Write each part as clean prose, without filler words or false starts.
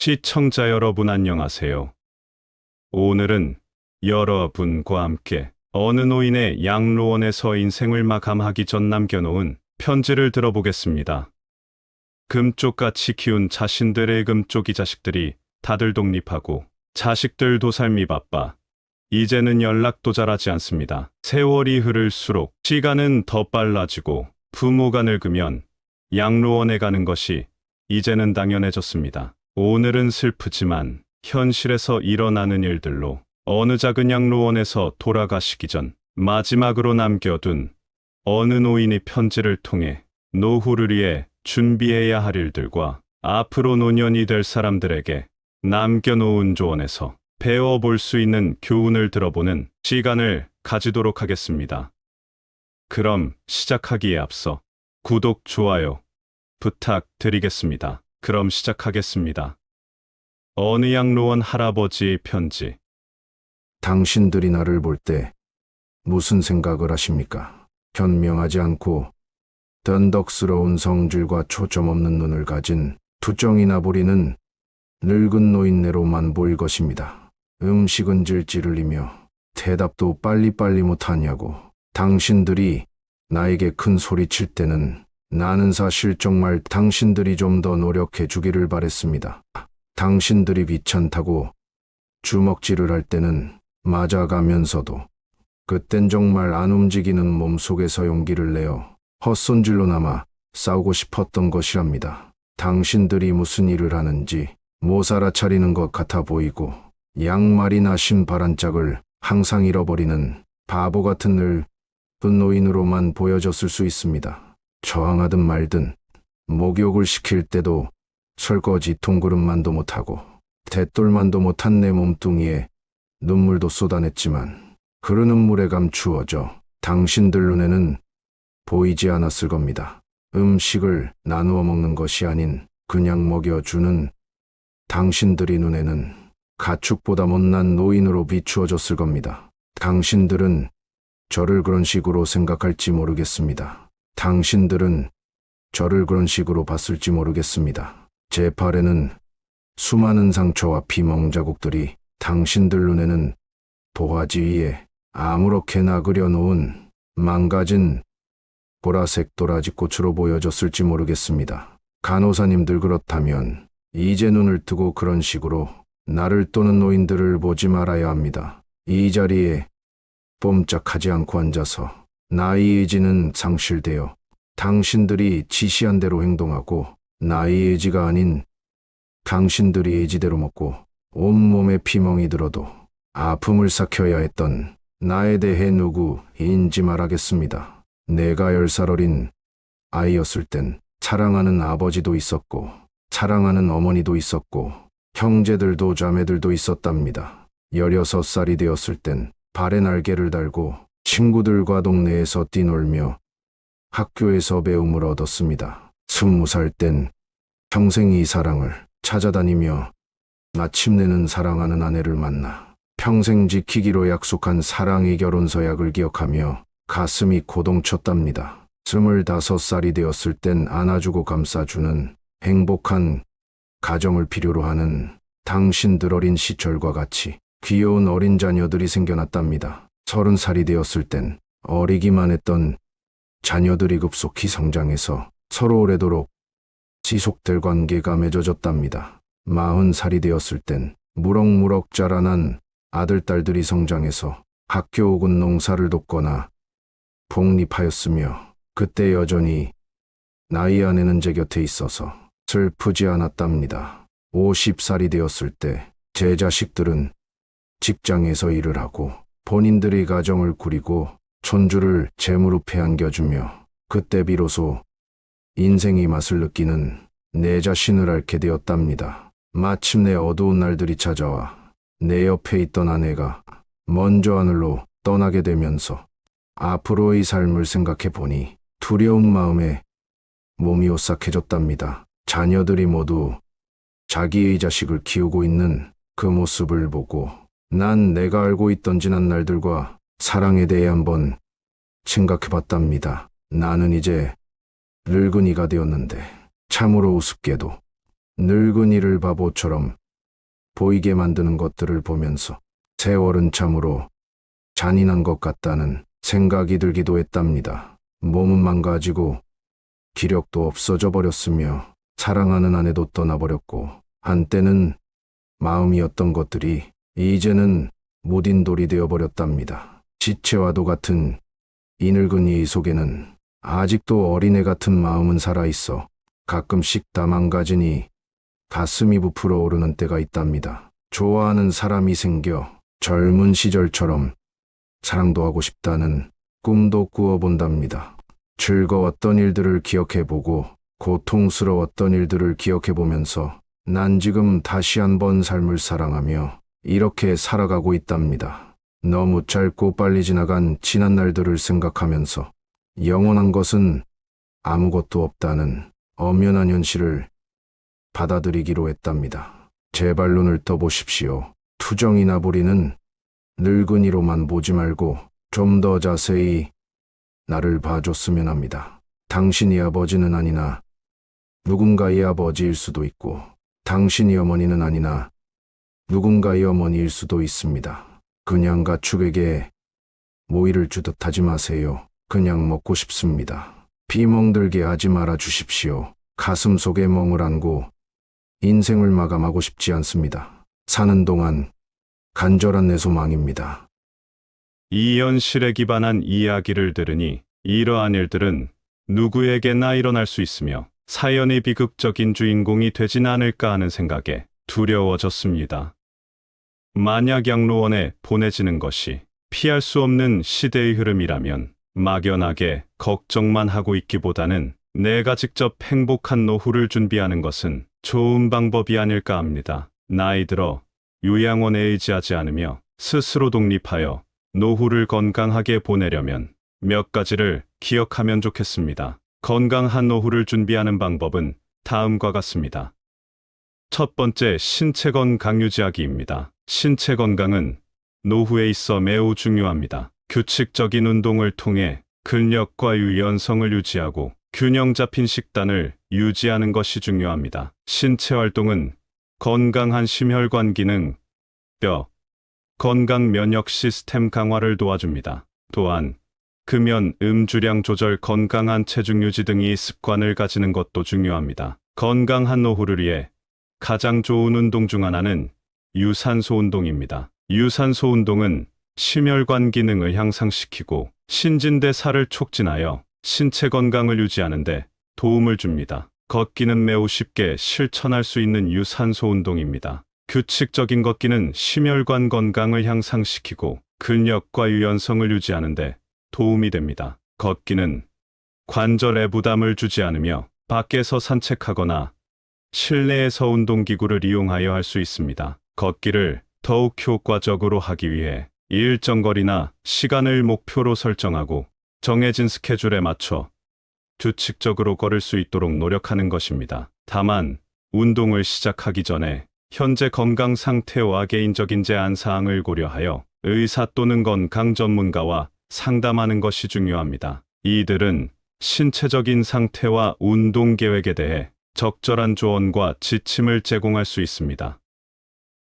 시청자 여러분 안녕하세요. 오늘은 여러분과 함께 어느 노인의 양로원에서 인생을 마감하기 전 남겨놓은 편지를 들어보겠습니다. 금쪽같이 키운 자신들의 금쪽이 자식들이 다들 독립하고 자식들도 삶이 바빠 이제는 연락도 잘하지 않습니다. 세월이 흐를수록 시간은 더 빨라지고 부모가 늙으면 양로원에 가는 것이 이제는 당연해졌습니다. 오늘은 슬프지만 현실에서 일어나는 일들로 어느 작은 양로원에서 돌아가시기 전 마지막으로 남겨둔 어느 노인의 편지를 통해 노후를 위해 준비해야 할 일들과 앞으로 노년이 될 사람들에게 남겨놓은 조언에서 배워볼 수 있는 교훈을 들어보는 시간을 가지도록 하겠습니다. 그럼 시작하기에 앞서 구독, 좋아요 부탁드리겠습니다. 그럼 시작하겠습니다. 어느 양로원 할아버지의 편지. 당신들이 나를 볼 때 무슨 생각을 하십니까? 현명하지 않고 던덕스러운 성질과 초점 없는 눈을 가진 투정이나 부리는 늙은 노인네로만 보일 것입니다. 음식은 질질 흘리며 대답도 빨리빨리 못하냐고. 당신들이 나에게 큰 소리 칠 때는 나는 사실 정말 당신들이 좀 더 노력해 주기를 바랬습니다. 당신들이 귀찮다고 주먹질을 할 때는 맞아가면서도 그땐 정말 안 움직이는 몸속에서 용기를 내어 헛손질로 남아 싸우고 싶었던 것이랍니다. 당신들이 무슨 일을 하는지 못 알아차리는 것 같아 보이고 양말이 나신 바란짝을 항상 잃어버리는 바보 같은 늙은 노인으로만 보여졌을 수 있습니다. 저항하든 말든 목욕을 시킬 때도 설거지 통그릇만도 못하고 대돌만도 못한 내 몸뚱이에 눈물도 쏟아냈지만 흐르는 물에 감추어져 당신들 눈에는 보이지 않았을 겁니다. 음식을 나누어 먹는 것이 아닌 그냥 먹여주는 당신들이 눈에는 가축보다 못난 노인으로 비추어졌을 겁니다. 당신들은 저를 그런 식으로 생각할지 모르겠습니다. 당신들은 저를 그런 식으로 봤을지 모르겠습니다. 제 팔에는 수많은 상처와 피멍 자국들이 당신들 눈에는 도화지 위에 아무렇게나 그려놓은 망가진 보라색 도라지꽃으로 보여졌을지 모르겠습니다. 간호사님들 그렇다면 이제 눈을 뜨고 그런 식으로 나를 또는 노인들을 보지 말아야 합니다. 이 자리에 꼼짝하지 않고 앉아서 나의 의지는 상실되어 당신들이 지시한 대로 행동하고 나의 의지가 아닌 당신들이 의지대로 먹고 온몸에 피멍이 들어도 아픔을 삭혀야 했던 나에 대해 누구인지 말하겠습니다. 내가 10살 어린 아이였을 땐 사랑하는 아버지도 있었고 사랑하는 어머니도 있었고 형제들도 자매들도 있었답니다. 16살이 되었을 땐 발에 날개를 달고 친구들과 동네에서 뛰놀며 학교에서 배움을 얻었습니다. 20살 땐 평생 이 사랑을 찾아다니며 마침내는 사랑하는 아내를 만나 평생 지키기로 약속한 사랑의 결혼서약을 기억하며 가슴이 고동쳤답니다. 25살이 되었을 땐 안아주고 감싸주는 행복한 가정을 필요로 하는 당신들 어린 시절과 같이 귀여운 어린 자녀들이 생겨났답니다. 30살이 되었을 땐 어리기만 했던 자녀들이 급속히 성장해서 서로 오래도록 지속될 관계가 맺어졌답니다. 40살이 되었을 땐 무럭무럭 자라난 아들, 딸들이 성장해서 학교 혹은 농사를 돕거나 복립하였으며 그때 여전히 나의 아내는 제 곁에 있어서 슬프지 않았답니다. 50살이 되었을 때 제 자식들은 직장에서 일을 하고 본인들이 가정을 꾸리고 손주를 제 무릎에 안겨주며 그때 비로소 인생의 맛을 느끼는 내 자신을 앓게 되었답니다. 마침내 어두운 날들이 찾아와 내 옆에 있던 아내가 먼저 하늘로 떠나게 되면서 앞으로의 삶을 생각해 보니 두려운 마음에 몸이 오싹해졌답니다. 자녀들이 모두 자기의 자식을 키우고 있는 그 모습을 보고 난 내가 알고 있던 지난 날들과 사랑에 대해 한번 생각해 봤답니다. 나는 이제 늙은이가 되었는데 참으로 우습게도 늙은이를 바보처럼 보이게 만드는 것들을 보면서 세월은 참으로 잔인한 것 같다는 생각이 들기도 했답니다. 몸은 망가지고 기력도 없어져 버렸으며 사랑하는 아내도 떠나버렸고 한때는 마음이었던 것들이 이제는 무딘 돌이 되어버렸답니다. 지체와도 같은 이 늙은이 속에는 아직도 어린애 같은 마음은 살아있어 가끔씩 다 망가지니 가슴이 부풀어 오르는 때가 있답니다. 좋아하는 사람이 생겨 젊은 시절처럼 사랑도 하고 싶다는 꿈도 꾸어본답니다. 즐거웠던 일들을 기억해보고 고통스러웠던 일들을 기억해보면서 난 지금 다시 한번 삶을 사랑하며 이렇게 살아가고 있답니다. 너무 짧고 빨리 지나간 지난 날들을 생각하면서 영원한 것은 아무것도 없다는 엄연한 현실을 받아들이기로 했답니다. 제발 눈을 떠보십시오. 투정이나 부리는 늙은이로만 보지 말고 좀 더 자세히 나를 봐줬으면 합니다. 당신이 아버지는 아니나 누군가의 아버지일 수도 있고 당신이 어머니는 아니나 누군가의 어머니일 수도 있습니다. 그냥 가축에게 모이를 주듯 하지 마세요. 그냥 먹고 싶습니다. 피 멍들게 하지 말아 주십시오. 가슴 속에 멍을 안고 인생을 마감하고 싶지 않습니다. 사는 동안 간절한 내 소망입니다. 이 현실에 기반한 이야기를 들으니 이러한 일들은 누구에게나 일어날 수 있으며 사연의 비극적인 주인공이 되진 않을까 하는 생각에 두려워졌습니다. 만약 양로원에 보내지는 것이 피할 수 없는 시대의 흐름이라면 막연하게 걱정만 하고 있기보다는 내가 직접 행복한 노후를 준비하는 것은 좋은 방법이 아닐까 합니다. 나이 들어 요양원에 의지하지 않으며 스스로 독립하여 노후를 건강하게 보내려면 몇 가지를 기억하면 좋겠습니다. 건강한 노후를 준비하는 방법은 다음과 같습니다. 첫 번째, 신체 건강 유지하기입니다. 신체 건강은 노후에 있어 매우 중요합니다. 규칙적인 운동을 통해 근력과 유연성을 유지하고 균형 잡힌 식단을 유지하는 것이 중요합니다. 신체 활동은 건강한 심혈관 기능, 뼈, 건강 면역 시스템 강화를 도와줍니다. 또한 금연, 음주량 조절, 건강한 체중 유지 등의 습관을 가지는 것도 중요합니다. 건강한 노후를 위해 가장 좋은 운동 중 하나는 유산소 운동입니다. 유산소 운동은 심혈관 기능을 향상시키고 신진대 살을 촉진하여 신체 건강을 유지하는 데 도움을 줍니다. 걷기는 매우 쉽게 실천할 수 있는 유산소 운동입니다. 규칙적인 걷기는 심혈관 건강을 향상시키고 근력과 유연성을 유지하는 데 도움이 됩니다. 걷기는 관절에 부담을 주지 않으며 밖에서 산책하거나 실내에서 운동기구를 이용하여 할 수 있습니다. 걷기를 더욱 효과적으로 하기 위해 일정 거리나 시간을 목표로 설정하고 정해진 스케줄에 맞춰 규칙적으로 걸을 수 있도록 노력하는 것입니다. 다만 운동을 시작하기 전에 현재 건강 상태와 개인적인 제한 사항을 고려하여 의사 또는 건강 전문가와 상담하는 것이 중요합니다. 이들은 신체적인 상태와 운동 계획에 대해 적절한 조언과 지침을 제공할 수 있습니다.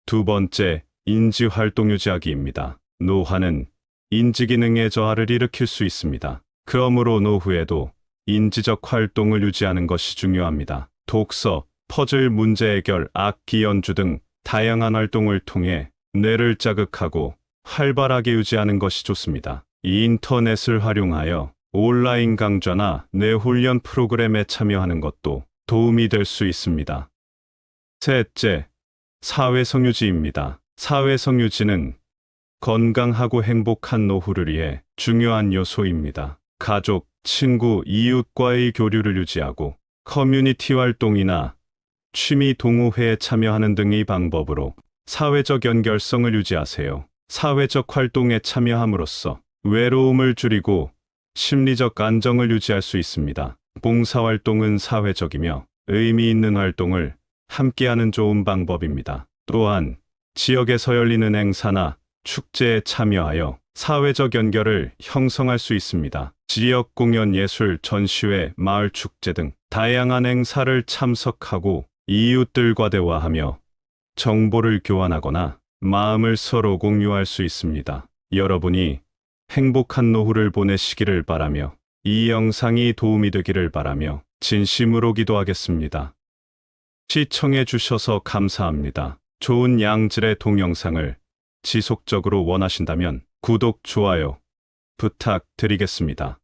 두 번째, 인지 활동 유지하기입니다. 노화는 인지 기능의 저하를 일으킬 수 있습니다. 그러므로 노후에도 인지적 활동을 유지하는 것이 중요합니다. 독서, 퍼즐 문제 해결, 악기 연주 등 다양한 활동을 통해 뇌를 자극하고 활발하게 유지하는 것이 좋습니다. 인터넷을 활용하여 온라인 강좌나 뇌훈련 프로그램에 참여하는 것도 도움이 될 수 있습니다. 셋째, 사회성 유지입니다. 사회성 유지는 건강하고 행복한 노후를 위해 중요한 요소입니다. 가족, 친구, 이웃과의 교류를 유지하고 커뮤니티 활동이나 취미 동호회에 참여하는 등의 방법으로 사회적 연결성을 유지하세요. 사회적 활동에 참여함으로써 외로움을 줄이고 심리적 안정을 유지할 수 있습니다. 봉사활동은 사회적이며 의미 있는 활동을 함께하는 좋은 방법입니다. 또한 지역에서 열리는 행사나 축제에 참여하여 사회적 연결을 형성할 수 있습니다. 지역 공연, 예술, 전시회, 마을 축제 등 다양한 행사를 참석하고 이웃들과 대화하며 정보를 교환하거나 마음을 서로 공유할 수 있습니다. 여러분이 행복한 노후를 보내시기를 바라며 이 영상이 도움이 되기를 바라며 진심으로 기도하겠습니다. 시청해 주셔서 감사합니다. 좋은 양질의 동영상을 지속적으로 원하신다면 구독, 좋아요 부탁드리겠습니다.